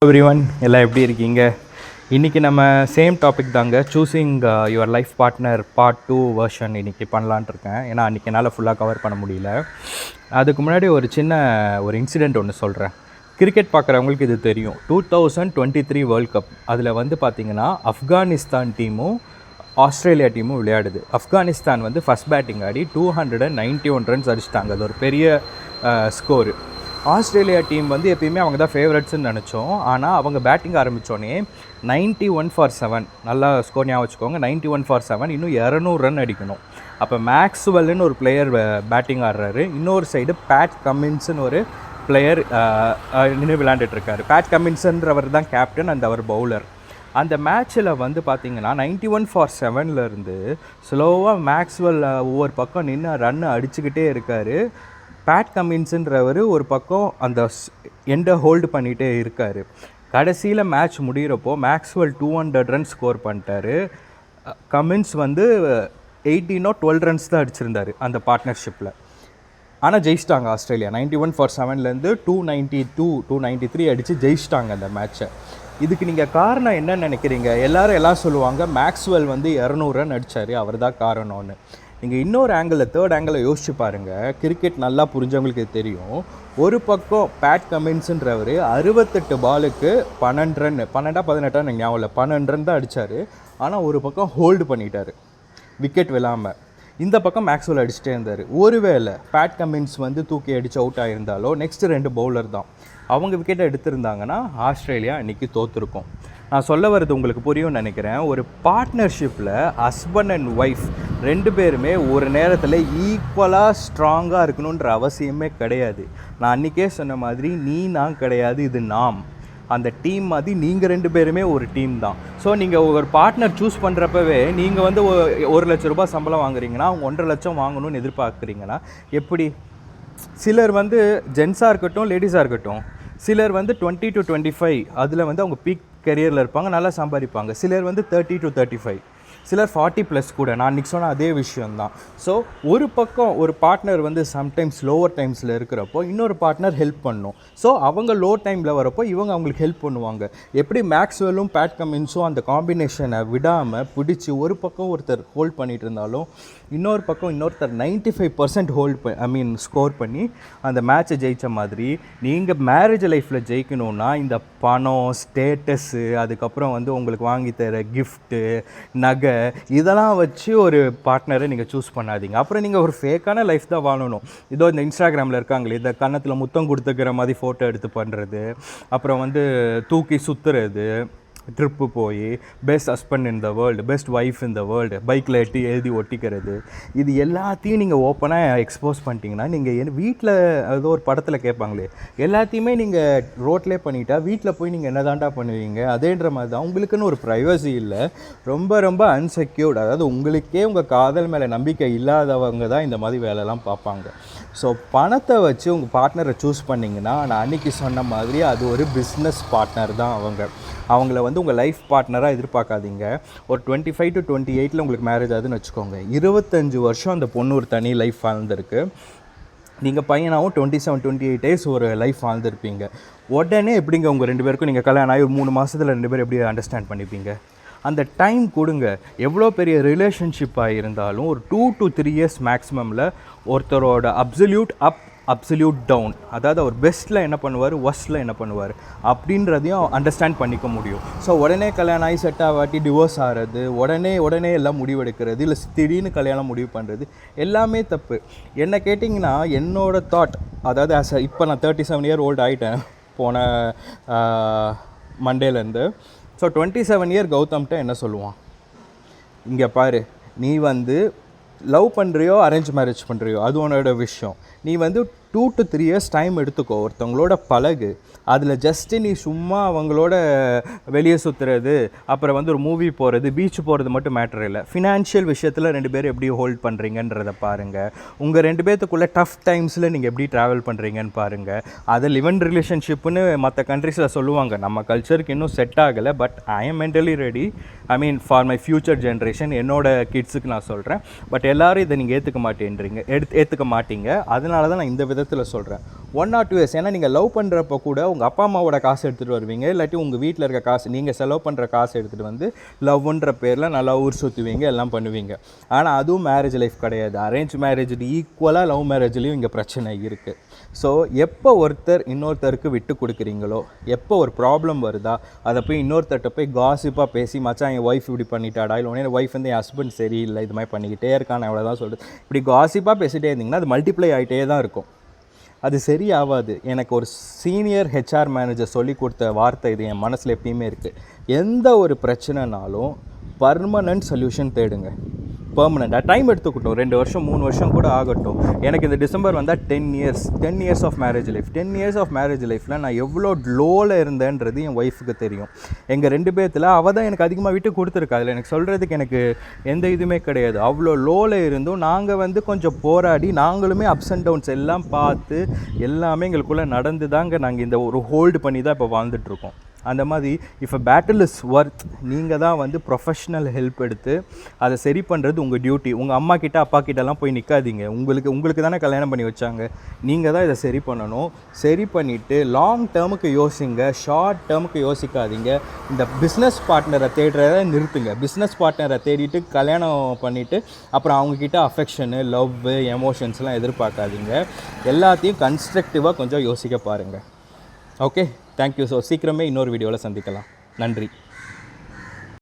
Everyone எல்லாம் எப்படி இருக்கீங்க? இன்றைக்கி நம்ம சேம் டாபிக் தாங்க, choosing your life partner part 2 version இன்றைக்கி பண்ணலான்ட்டு இருக்கேன். ஏன்னா அன்றைக்கி என்னால் ஃபுல்லாக கவர் பண்ண முடியல. அதுக்கு முன்னாடி ஒரு இன்சிடெண்ட் ஒன்று சொல்கிறேன். கிரிக்கெட் பார்க்குறவங்களுக்கு இது தெரியும். 2023 வேர்ல்ட் கப் அதில் வந்து பார்த்திங்கன்னா ஆப்கானிஸ்தான் டீமும் ஆஸ்திரேலியா டீமும் விளையாடுது. ஆப்கானிஸ்தான் வந்து ஃபஸ்ட் பேட்டிங் ஆடி 291 ரன்ஸ் அடிச்சிட்டாங்க. அது ஒரு பெரிய ஸ்கோரு. ஆஸ்திரேலியா டீம் வந்து எப்பயுமே அவங்க தான் ஃபேவரட்ஸ்ன்னு நினச்சோம். ஆனால் அவங்க பேட்டிங் ஆரம்பித்தோடனே 91 ஃபார் 7 நல்லா ஸ்கோர் ஞாபகம் வச்சுக்கோங்க. 91 ஃபார் 7 இன்னும் 200 ரன் அடிக்கணும். அப்போ மேக்ஸ்வெல்னு ஒரு பிளேயர் பேட்டிங் ஆடுறாரு. இன்னொரு சைடு பேட் கமின்ஸ்னு ஒரு பிளேயர் நின்று விளையாண்டுட்டுருக்காரு. பேட் கமின்ஸ்ன்றவர் தான் கேப்டன் அண்ட் அவர் பவுலர். அந்த மேட்ச்சில் வந்து பார்த்திங்கன்னா 91 ஃபார் 7லேருந்து ஸ்லோவாக மேக்ஸ்வெல் ஒவ்வொரு பக்கம் நின்று ரன்னு அடிச்சுக்கிட்டே இருக்கார். பேட் கமின்ஸுன்றவர் ஒரு பக்கம் அந்த எண்டை ஹோல்டு பண்ணிகிட்டே இருக்கார். கடைசியில் மேட்ச் முடிகிறப்போ மேக்ஸ்வெல் 200 ரன்ஸ் ஸ்கோர் பண்ணிட்டார். கமின்ஸ் வந்து 18 or 12 ரன்ஸ் தான் அடிச்சிருந்தார் அந்த பார்ட்னர்ஷிப்பில். ஆனால் ஜெயிச்சிட்டாங்க ஆஸ்திரேலியா. 91 ஃபார் 7லேருந்து 292 293 அடித்து ஜெயிச்சிட்டாங்க அந்த மேட்ச்சை. இதுக்கு நீங்கள் காரணம் என்னன்னு நினைக்கிறீங்க? எல்லாம் சொல்லுவாங்க மேக்ஸ்வெல் வந்து 200 ரன் அடித்தார், அவர் தான் காரணம்னு. நீங்கள் இன்னொரு தேர்ட் ஆங்கிளில் யோசிச்சு பாருங்கள். கிரிக்கெட் நல்லா புரிஞ்சவங்களுக்கு தெரியும். ஒரு பக்கம் பேட் கமின்ஸுன்றவர் 68 பாலுக்கு 12 ரன் 18 எனக்கு ஞாபகம் இல்லை, 12 ரன் தான் அடித்தார். ஆனால் ஒரு பக்கம் ஹோல்டு பண்ணிட்டார் விக்கெட் விழாமல். இந்த பக்கம் மேக்ஸ்வெல் அடிச்சுட்டே இருந்தார். ஒருவேளை பேட் கமின்ஸ் வந்து தூக்கி அடித்து அவுட் ஆகியிருந்தாலோ நெக்ஸ்ட் 2 பவுலர் தான் அவங்க விக்கெட்டை எடுத்திருந்தாங்கன்னா ஆஸ்திரேலியா இன்றைக்கி தோற்றுருக்கும். நான் சொல்ல வர்றது உங்களுக்கு புரியும்னு நினைக்கிறேன். ஒரு பார்ட்னர்ஷிப்பில் ஹஸ்பண்ட் அண்ட் ஒய்ஃப் 2 பேருமே ஒரு நேரத்தில் ஈக்குவலாக ஸ்ட்ராங்காக இருக்கணுன்ற அவசியமே கிடையாது. நான் அன்றைக்கே சொன்ன மாதிரி நான் கிடையாது, இது நாம். அந்த டீம் மாதிரி நீங்கள் 2 பேருமே ஒரு டீம் தான். ஸோ நீங்கள் ஒரு பார்ட்னர் சூஸ் பண்ணுறப்பவே நீங்கள் வந்து 1 லட்ச ரூபாய் சம்பளம் வாங்குறீங்கன்னா அவங்க 1.5 லட்சம் வாங்கணும்னு எதிர்பார்க்குறீங்கன்னா எப்படி? சிலர் வந்து ஜென்ஸாக இருக்கட்டும் லேடிஸாக இருக்கட்டும், சிலர் வந்து 20 to 25 அதில் வந்து அவங்க பீக் கெரியரில் இருப்பாங்க, நல்லா சம்பாதிப்பாங்க. சிலர் வந்து 30 to 35, சிலர் 40+ கூட. நான் இன்றைக்கி சொன்ன அதே விஷயந்தான். ஸோ ஒரு பக்கம் ஒரு பார்ட்னர் வந்து சம்டைம்ஸ் லோவர் டைம்ஸில் இருக்கிறப்போ இன்னொரு பார்ட்னர் ஹெல்ப் பண்ணும். ஸோ அவங்க லோ டைமில் வரப்போ இவங்க அவங்களுக்கு ஹெல்ப் பண்ணுவாங்க. எப்படி மேக்ஸ்வெல்லும் பேட் கமின்ஸும் அந்த காம்பினேஷனை விடாமல் பிடிச்சி ஒரு பக்கம் ஒருத்தர் ஹோல்ட் பண்ணிகிட்டு இருந்தாலும் இன்னொரு பக்கம் இன்னொருத்தர் 95% ஸ்கோர் பண்ணி அந்த மேட்ச்சை ஜெயித்த மாதிரி நீங்கள் மேரேஜ் லைஃப்பில் ஜெயிக்கணுன்னா இந்த பணம், ஸ்டேட்டஸு, அதுக்கப்புறம் வந்து உங்களுக்கு வாங்கி தர கிஃப்ட்டு, நகை, இதெல்லாம் வச்சு ஒரு பார்ட்னரை நீங்கள் சூஸ் பண்ணாதீங்க. அப்புறம் நீங்கள் ஒரு ஃபேக்கான லைஃப் தான் வாழணும். இதோ இந்த இன்ஸ்டாகிராமில் இருக்காங்களே, இந்த கன்னத்தில் முத்தம் கொடுத்துக்கிற மாதிரி ஃபோட்டோ எடுத்து பண்ணுறது, அப்புறம் வந்து தூக்கி சுற்றுறது, ட்ரிப்பு போய் best husband in the world, best wife in the world, பைக்கில் எழுதி ஒட்டிக்கிறது, இது எல்லாத்தையும் நீங்கள் ஓப்பனாக எக்ஸ்போஸ் பண்ணிட்டீங்கன்னா நீங்கள் வீட்டில் ஏதோ ஒரு படத்தில் கேட்பாங்களே, எல்லாத்தையுமே நீங்கள் ரோட்லேயே பண்ணிட்டா வீட்டில் போய் நீங்கள் என்ன தாண்டா பண்ணுவீங்க? அதேன்ற மாதிரி தான். உங்களுக்குன்னு ஒரு ப்ரைவசி இல்லை, ரொம்ப அன்செக்யூர்டு. அதாவது உங்களுக்கே உங்கள் காதல் மேலே நம்பிக்கை இல்லாதவங்க தான் இந்த மாதிரி வேலைலாம் பார்ப்பாங்க. ஸோ பணத்தை வச்சு உங்கள் பார்ட்னரை சூஸ் பண்ணிங்கன்னா நான் அன்றைக்கி சொன்ன மாதிரி அது ஒரு பிஸ்னஸ் பார்ட்னர் தான். அவங்கள வந்து உங்கள் லைஃப் பார்ட்னராக எதிர்பார்க்காதீங்க. ஒரு 25 to 28 உங்களுக்கு மேரேஜ் ஆகுதுன்னு வச்சுக்கோங்க. 25 வருஷம் அந்த பொண்ணு ஒரு தனி லைஃப் வாழ்ந்துருக்கு. நீங்கள் பையனாகவும் 27 28 days ஒரு லைஃப் வாழ்ந்துருப்பீங்க. உடனே எப்படிங்க உங்கள் 2 பேருக்கும் நீங்கள் கல்யாணம் ஆகி ஒரு 3 மாதத்தில் 2 பேரும் எப்படி அண்டர்ஸ்டாண்ட் பண்ணிப்பீங்க? அந்த டைம் கொடுங்க. எவ்வளோ பெரிய ரிலேஷன்ஷிப்பாக இருந்தாலும் ஒரு 2 to 3 years மேக்ஸிமமில் ஒருத்தரோட அப்சல்யூட் டவுன், அதாவது அவர் பெஸ்ட்டில் என்ன பண்ணுவார், ஒஸ்ட்டில் என்ன பண்ணுவார் அப்படின்றதையும் அண்டர்ஸ்டாண்ட் பண்ணிக்க முடியும். ஸோ உடனே கல்யாணம் ஆகி செட் ஆகாட்டி டிவோர்ஸ் ஆகிறது, உடனே எல்லாம் முடிவெடுக்கிறது, இல்லை திடீர்னு கல்யாணம் முடிவு பண்ணுறது எல்லாமே தப்பு. என்ன கேட்டிங்கன்னா என்னோட தாட், அதாவது இப்போ நான் 37 year old ஆகிட்டேன் போன மண்டேலேருந்து. ஸோ 27 year கௌதம்கிட்ட என்ன சொல்லுவான், இங்கே பாரு, நீ வந்து லவ் பண்ணுறியோ அரேஞ்ச் மேரேஜ் பண்ணுறியோ அது உன்னோட விஷயம். நீ வந்து 2 to 3 years டைம் எடுத்துக்கோ, ஒருத்தவங்களோட பழகு. அதில் ஜஸ்ட்டு நீ சும்மா அவங்களோட வெளியே சுற்றுறது, அப்புறம் வந்து ஒரு மூவி போகிறது, பீச் போகிறது மட்டும் மேட்டர் இல்லை. ஃபினான்ஷியல் விஷயத்தில் 2 பேரும் எப்படி ஹோல்ட் பண்ணுறீங்கன்றதை பாருங்கள். உங்கள் 2 பேர்த்துக்குள்ளே டஃப் டைம்ஸில் நீங்கள் எப்படி ட்ராவல் பண்ணுறீங்கன்னு பாருங்கள். அதை லிவ் இன் ரிலேஷன்ஷிப்னு மற்ற கண்ட்ரீஸில் சொல்லுவாங்க. நம்ம கல்ச்சருக்கு இன்னும் செட் ஆகலை. But I am mentally ready. For my future generation, என்னோட கிட்ஸுக்கு நான் சொல்கிறேன். பட் எல்லோரும் இதை நீங்கள் ஏற்றுக்க மாட்டேங்க. அதனால தான் நான் இந்த விதத்தில் விதத்தில் சொல்கிறேன். 1 or 2 years. ஏன்னா நீங்கள் லவ் பண்ணுறப்ப கூட உங்கள் அப்பா அம்மாவோட காசு எடுத்துகிட்டு வருவீங்க, இல்லாட்டி உங்கள் வீட்டில் இருக்க காசு நீங்கள் செலவு பண்ணுற காசு எடுத்துகிட்டு வந்து லவ்ன்ற பேரில் நல்லா ஊர் சுற்றுவீங்க, எல்லாம் பண்ணுவீங்க. ஆனால் அதுவும் மேரேஜ் லைஃப் கிடையாது. அரேஞ்ச் மேரேஜ் ஈக்குவலாக லவ் மேரேஜ்லேயும் இங்கே பிரச்சனை இருக்குது. ஸோ எப்போ ஒருத்தர் இன்னொருத்தருக்கு விட்டு கொடுக்குறீங்களோ, எப்போ ஒரு ப்ராப்ளம் வருதா, அதை போய் இன்னொருத்தர்கிட்ட போய் காசிப்பாக பேசி மச்சான் என் ஒய்ஃப் இப்படி பண்ணிட்டாடா, இல்லை உடனே ஒய்ஃப் வந்து என் ஹஸ்பண்ட் சரியில்லை இது மாதிரி பண்ணிக்கிட்டே இருக்கான் அவ்வளோதான் சொல்கிறது, இப்படி காசிப்பாக பேசிகிட்டே இருந்தீங்கன்னா அது மல்டிப்ளை ஆகிட்டே தான் இருக்கும். அது சரியாகாது. எனக்கு ஒரு சீனியர் ஹெச்ஆர் மேனேஜர் சொல்லி கொடுத்த வார்த்தை இது என் மனசில் எப்பயுமே இருக்குது. எந்த ஒரு பிரச்சனைனாலும் பர்மனன்ட் சொல்யூஷன் தேடுங்க. பெர்மனெண்ட்டாக டைம் எடுத்துக்கிட்டோம், 2 வருஷம் 3 வருஷம் கூட ஆகட்டும். எனக்கு இந்த டிசம்பர் வந்தால் 10 years of marriage life. 10 years of marriage லைஃப்பில் நான் எவ்வளோ லோவில் இருந்தேன்றது என் ஒய்ஃபுக்கு தெரியும். எங்கள் 2 பேர்த்தில் அவள் தான் எனக்கு அதிகமாக விட்டு கொடுத்துருக்கா. அதில் எனக்கு சொல்கிறதுக்கு எனக்கு எந்த இதுவுமே கிடையாது. அவ்வளோ லோவில் இருந்தும் நாங்கள் வந்து கொஞ்சம் போராடி நாங்களுமே அப்ஸ் அண்ட் டவுன்ஸ் எல்லாம் பார்த்து எல்லாமே எங்களுக்குள்ளே நடந்து தாங்க நாங்கள் இந்த ஒரு ஹோல்டு பண்ணி தான் இப்போ வாழ்ந்துட்டுருக்கோம். அந்த மாதிரி if a battle is worth, நீங்கள் தான் வந்து ப்ரொஃபஷ்னல் ஹெல்ப் எடுத்து அதை சரி பண்ணுறது உங்கள் டியூட்டி. உங்கள் அம்மா கிட்ட அப்பா கிட்டலாம் போய் நிற்காதீங்க. உங்களுக்கு தானே கல்யாணம் பண்ணி வச்சாங்க, நீங்கள் தான் இதை சரி பண்ணணும். சரி பண்ணிவிட்டு லாங் டேர்முக்கு யோசிங்க, ஷார்ட் டேர்முக்கு யோசிக்காதீங்க. இந்த பிஸ்னஸ் பார்ட்னரை தேடுறத நிறுத்துங்க. பிஸ்னஸ் பார்ட்னரை தேடிட்டு கல்யாணம் பண்ணிவிட்டு அப்புறம் அவங்கக்கிட்ட அஃபெக்ஷனு, லவ், எமோஷன்ஸ்லாம் எதிர்பார்க்காதீங்க. எல்லாத்தையும் கன்ஸ்ட்ரக்டிவாக கொஞ்சம் யோசிக்க பாருங்கள். Okay, thank you. ஸோ சீக்கிரமே இன்னொரு வீடியோவில் சந்திக்கலாம். நன்றி.